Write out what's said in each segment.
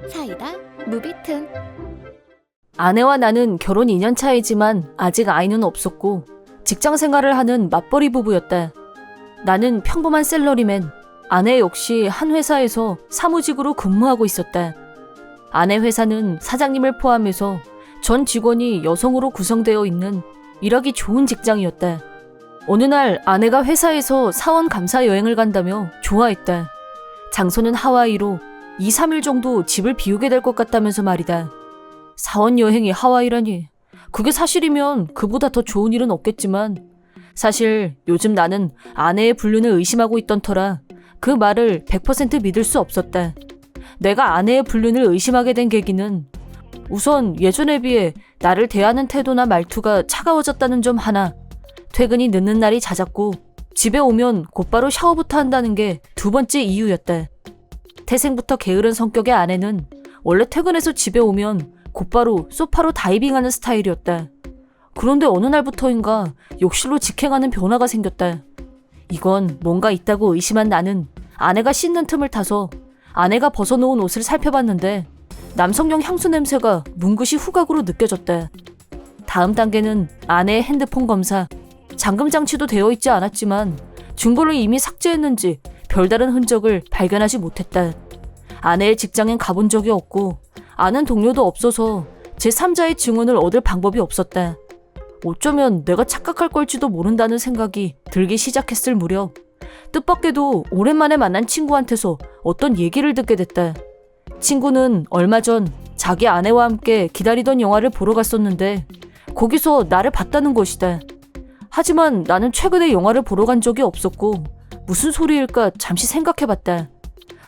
사이다 무비튼. 아내와 나는 결혼 2년 차이지만 아직 아이는 없었고 직장 생활을 하는 맞벌이 부부였다. 나는 평범한 샐러리맨, 아내 역시 한 회사에서 사무직으로 근무하고 있었다. 아내 회사는 사장님을 포함해서 전 직원이 여성으로 구성되어 있는 일하기 좋은 직장이었다. 어느 날 아내가 회사에서 사원 감사 여행을 간다며 좋아했다. 장소는 하와이로 2, 3일 정도 집을 비우게 될 것 같다면서 말이다. 사원 여행이 하와이라니. 그게 사실이면 그보다 더 좋은 일은 없겠지만 사실 요즘 나는 아내의 불륜을 의심하고 있던 터라 그 말을 100% 믿을 수 없었다. 내가 아내의 불륜을 의심하게 된 계기는 우선 예전에 비해 나를 대하는 태도나 말투가 차가워졌다는 점 하나, 퇴근이 늦는 날이 잦았고 집에 오면 곧바로 샤워부터 한다는 게 두 번째 이유였다. 태생부터 게으른 성격의 아내는 원래 퇴근해서 집에 오면 곧바로 소파로 다이빙하는 스타일이었다. 그런데 어느 날부터인가 욕실로 직행하는 변화가 생겼다. 이건 뭔가 있다고 의심한 나는 아내가 씻는 틈을 타서 아내가 벗어놓은 옷을 살펴봤는데 남성용 향수 냄새가 뭉긋이 후각으로 느껴졌다. 다음 단계는 아내의 핸드폰 검사. 잠금 장치도 되어 있지 않았지만 중고를 이미 삭제했는지 별다른 흔적을 발견하지 못했다. 아내의 직장엔 가본 적이 없고 아는 동료도 없어서 제3자의 증언을 얻을 방법이 없었다. 어쩌면 내가 착각할 걸지도 모른다는 생각이 들기 시작했을 무렵 뜻밖에도 오랜만에 만난 친구한테서 어떤 얘기를 듣게 됐다. 친구는 얼마 전 자기 아내와 함께 기다리던 영화를 보러 갔었는데 거기서 나를 봤다는 것이다. 하지만 나는 최근에 영화를 보러 간 적이 없었고 무슨 소리일까 잠시 생각해봤다.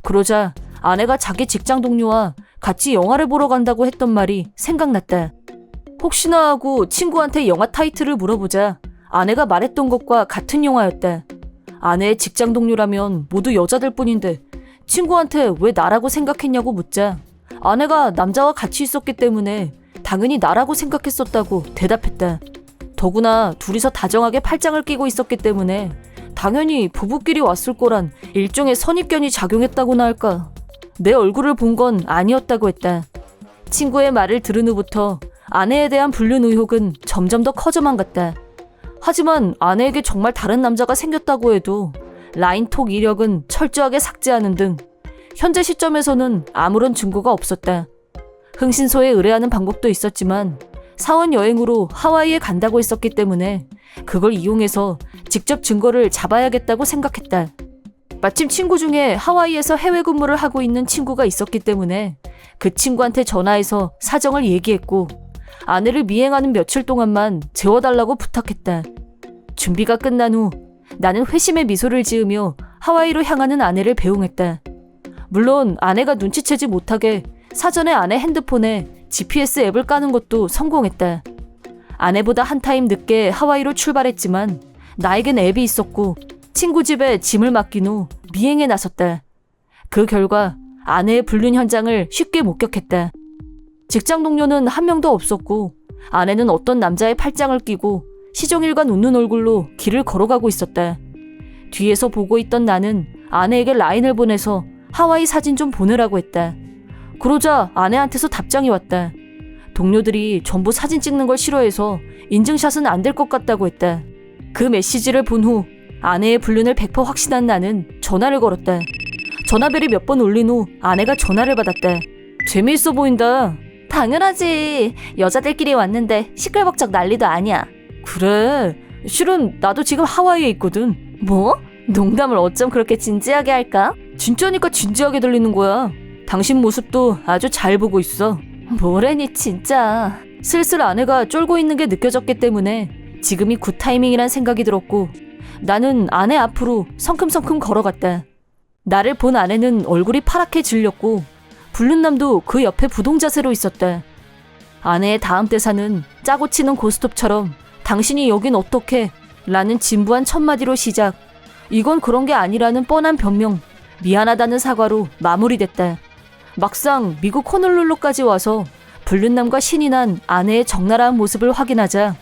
그러자 아내가 자기 직장 동료와 같이 영화를 보러 간다고 했던 말이 생각났다. 혹시나 하고 친구한테 영화 타이틀을 물어보자 아내가 말했던 것과 같은 영화였다. 아내의 직장 동료라면 모두 여자들 뿐인데 친구한테 왜 나라고 생각했냐고 묻자 아내가 남자와 같이 있었기 때문에 당연히 나라고 생각했었다고 대답했다. 더구나 둘이서 다정하게 팔짱을 끼고 있었기 때문에 당연히 부부끼리 왔을 거란 일종의 선입견이 작용했다고나 할까. 내 얼굴을 본 건 아니었다고 했다. 친구의 말을 들은 후부터 아내에 대한 불륜 의혹은 점점 더 커져만 갔다. 하지만 아내에게 정말 다른 남자가 생겼다고 해도 라인톡 이력은 철저하게 삭제하는 등 현재 시점에서는 아무런 증거가 없었다. 흥신소에 의뢰하는 방법도 있었지만 사원 여행으로 하와이에 간다고 했었기 때문에 그걸 이용해서 직접 증거를 잡아야겠다고 생각했다. 마침 친구 중에 하와이에서 해외 근무를 하고 있는 친구가 있었기 때문에 그 친구한테 전화해서 사정을 얘기했고 아내를 미행하는 며칠 동안만 재워달라고 부탁했다. 준비가 끝난 후 나는 회심의 미소를 지으며 하와이로 향하는 아내를 배웅했다. 물론 아내가 눈치채지 못하게 사전에 아내 핸드폰에 GPS 앱을 까는 것도 성공했다. 아내보다 한 타임 늦게 하와이로 출발했지만 나에겐 앱이 있었고 친구 집에 짐을 맡긴 후 미행에 나섰다. 그 결과 아내의 불륜 현장을 쉽게 목격했다. 직장 동료는 한 명도 없었고 아내는 어떤 남자의 팔짱을 끼고 시종일관 웃는 얼굴로 길을 걸어가고 있었다. 뒤에서 보고 있던 나는 아내에게 라인을 보내서 하와이 사진 좀 보내라고 했다. 그러자 아내한테서 답장이 왔다. 동료들이 전부 사진 찍는 걸 싫어해서 인증샷은 안 될 것 같다고 했다. 그 메시지를 본 후 아내의 불륜을 100% 확신한 나는 전화를 걸었다. 전화벨이 몇 번 울린 후 아내가 전화를 받았다. 재미있어 보인다. 당연하지. 여자들끼리 왔는데 시끌벅적 난리도 아니야. 그래. 실은 나도 지금 하와이에 있거든. 뭐? 농담을 어쩜 그렇게 진지하게 할까? 진짜니까 진지하게 들리는 거야. 당신 모습도 아주 잘 보고 있어. 뭐래니 진짜. 슬슬 아내가 쫄고 있는 게 느껴졌기 때문에 지금이 굿 타이밍이란 생각이 들었고 나는 아내 앞으로 성큼성큼 걸어갔다. 나를 본 아내는 얼굴이 파랗게 질렸고 불륜남도 그 옆에 부동자세로 있었다. 아내의 다음 대사는 짜고 치는 고스톱처럼 당신이 여긴 어떻게? 라는 진부한 첫마디로 시작. 이건 그런 게 아니라는 뻔한 변명, 미안하다는 사과로 마무리됐다. 막상 미국 호놀룰루까지 와서 불륜남과 신이 난 아내의 적나라한 모습을 확인하자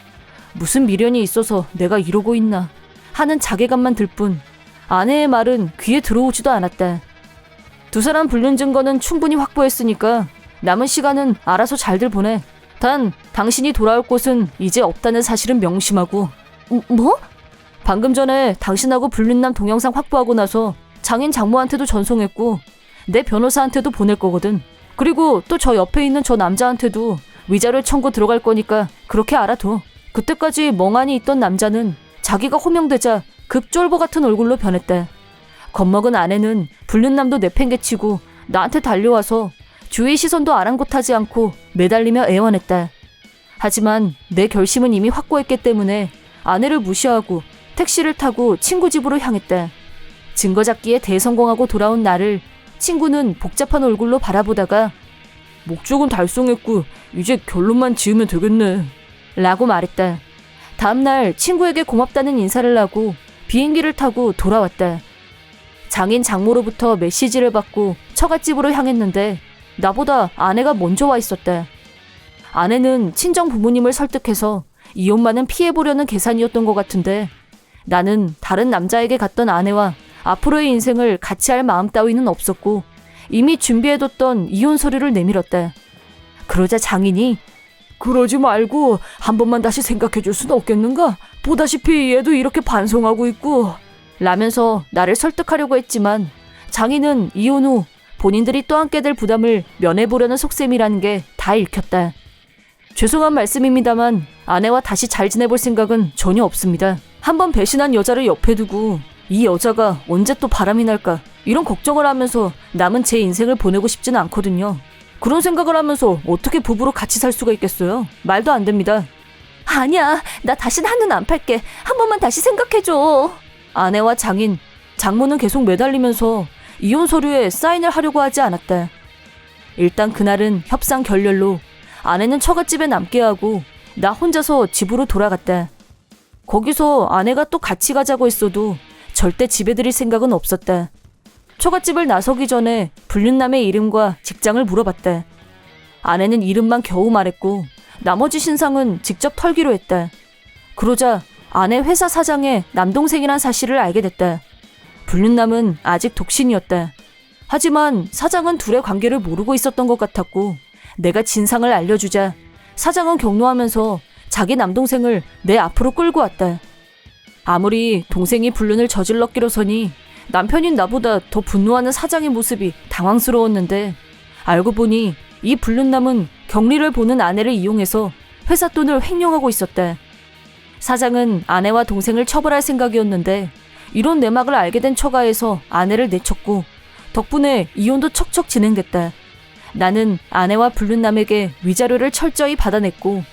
무슨 미련이 있어서 내가 이러고 있나 하는 자괴감만 들 뿐 아내의 말은 귀에 들어오지도 않았다. 두 사람 불륜 증거는 충분히 확보했으니까 남은 시간은 알아서 잘들 보내. 단 당신이 돌아올 곳은 이제 없다는 사실은 명심하고. 뭐? 방금 전에 당신하고 불륜남 동영상 확보하고 나서 장인 장모한테도 전송했고 내 변호사한테도 보낼 거거든. 그리고 또 저 옆에 있는 저 남자한테도 위자료 청구 들어갈 거니까 그렇게 알아둬. 그때까지 멍하니 있던 남자는 자기가 호명되자 급 쫄보 같은 얼굴로 변했대. 겁먹은 아내는 불륜남도 내팽개치고 나한테 달려와서 주위의 시선도 아랑곳하지 않고 매달리며 애원했다. 하지만 내 결심은 이미 확고했기 때문에 아내를 무시하고 택시를 타고 친구 집으로 향했다. 증거 잡기에 대성공하고 돌아온 나를 친구는 복잡한 얼굴로 바라보다가 목적은 달성했고 이제 결론만 지으면 되겠네 라고 말했다. 다음날 친구에게 고맙다는 인사를 하고 비행기를 타고 돌아왔다. 장인 장모로부터 메시지를 받고 처갓집으로 향했는데 나보다 아내가 먼저 와 있었다. 아내는 친정 부모님을 설득해서 이혼만은 피해보려는 계산이었던 것 같은데 나는 다른 남자에게 갔던 아내와 앞으로의 인생을 같이 할 마음 따위는 없었고 이미 준비해뒀던 이혼 서류를 내밀었다. 그러자 장인이 그러지 말고 한 번만 다시 생각해줄 순 없겠는가? 보다시피 얘도 이렇게 반성하고 있고 라면서 나를 설득하려고 했지만 장인은 이혼 후 본인들이 또 함께 될 부담을 면해보려는 속셈이라는 게 다 읽혔다. 죄송한 말씀입니다만 아내와 다시 잘 지내볼 생각은 전혀 없습니다. 한번 배신한 여자를 옆에 두고 이 여자가 언제 또 바람이 날까 이런 걱정을 하면서 남은 제 인생을 보내고 싶지는 않거든요. 그런 생각을 하면서 어떻게 부부로 같이 살 수가 있겠어요? 말도 안 됩니다. 아니야, 나 다신 한눈 안 팔게. 한 번만 다시 생각해줘. 아내와 장인, 장모는 계속 매달리면서 이혼 서류에 사인을 하려고 하지 않았다. 일단 그날은 협상 결렬로 아내는 처갓집에 남게 하고 나 혼자서 집으로 돌아갔다. 거기서 아내가 또 같이 가자고 했어도 절대 집에 들일 생각은 없었다. 처갓집을 나서기 전에 불륜남의 이름과 직장을 물어봤다. 아내는 이름만 겨우 말했고 나머지 신상은 직접 털기로 했다. 그러자 아내 회사 사장의 남동생이란 사실을 알게 됐다. 불륜남은 아직 독신이었다. 하지만 사장은 둘의 관계를 모르고 있었던 것 같았고 내가 진상을 알려주자 사장은 격노하면서 자기 남동생을 내 앞으로 끌고 왔다. 아무리 동생이 불륜을 저질렀기로서니 남편인 나보다 더 분노하는 사장의 모습이 당황스러웠는데 알고 보니 이 불륜남은 격리를 보는 아내를 이용해서 회사 돈을 횡령하고 있었다. 사장은 아내와 동생을 처벌할 생각이었는데 이런 내막을 알게 된 처가에서 아내를 내쳤고 덕분에 이혼도 척척 진행됐다. 나는 아내와 불륜남에게 위자료를 철저히 받아냈고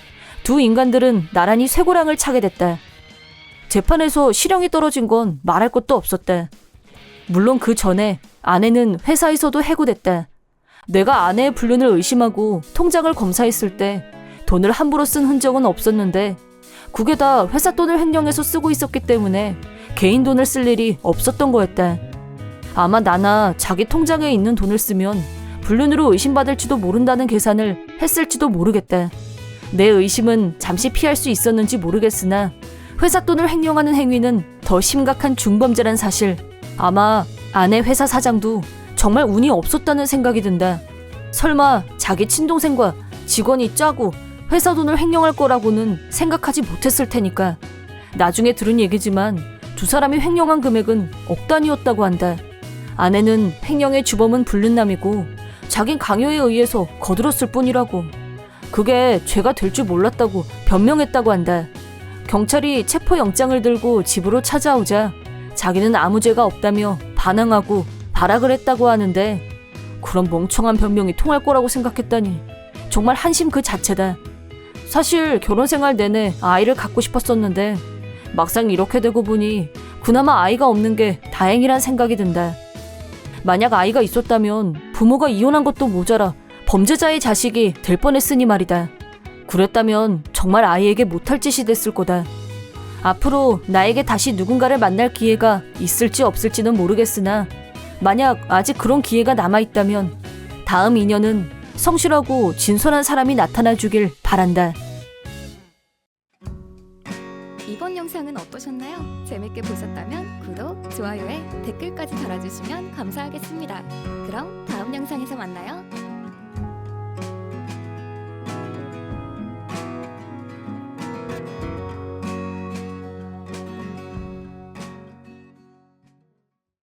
두 인간들은 나란히 쇠고랑을 차게 됐다. 재판에서 실형이 떨어진 건 말할 것도 없었다. 물론 그 전에 아내는 회사에서도 해고됐다. 내가 아내의 불륜을 의심하고 통장을 검사했을 때 돈을 함부로 쓴 흔적은 없었는데 그게 다 회사 돈을 횡령해서 쓰고 있었기 때문에 개인 돈을 쓸 일이 없었던 거였다. 아마 나나 자기 통장에 있는 돈을 쓰면 불륜으로 의심받을지도 모른다는 계산을 했을지도 모르겠다. 내 의심은 잠시 피할 수 있었는지 모르겠으나 회사 돈을 횡령하는 행위는 더 심각한 중범죄란 사실. 아마 아내 회사 사장도 정말 운이 없었다는 생각이 든다. 설마 자기 친동생과 직원이 짜고 회사 돈을 횡령할 거라고는 생각하지 못했을 테니까. 나중에 들은 얘기지만 두 사람이 횡령한 금액은 억 단위였다고 한다. 아내는 횡령의 주범은 불륜남이고 자긴 강요에 의해서 거들었을 뿐이라고. 그게 죄가 될 줄 몰랐다고 변명했다고 한다. 경찰이 체포영장을 들고 집으로 찾아오자 자기는 아무 죄가 없다며 반항하고 발악을 했다고 하는데 그런 멍청한 변명이 통할 거라고 생각했다니 정말 한심 그 자체다. 사실 결혼생활 내내 아이를 갖고 싶었었는데 막상 이렇게 되고 보니 그나마 아이가 없는 게 다행이란 생각이 든다. 만약 아이가 있었다면 부모가 이혼한 것도 모자라 범죄자의 자식이 될 뻔했으니 말이다. 그랬다면 정말 아이에게 못할 짓이 됐을 거다. 앞으로 나에게 다시 누군가를 만날 기회가 있을지 없을지는 모르겠으나 만약 아직 그런 기회가 남아있다면 다음 인연은 성실하고 진솔한 사람이 나타나 주길 바란다. 이번 영상 영상은 어떠셨나요? 재밌게 보셨다면 구독, 좋아요에 댓글까지 달아주시면 감사하겠습니다. 그럼 다음 영상에서 만나요.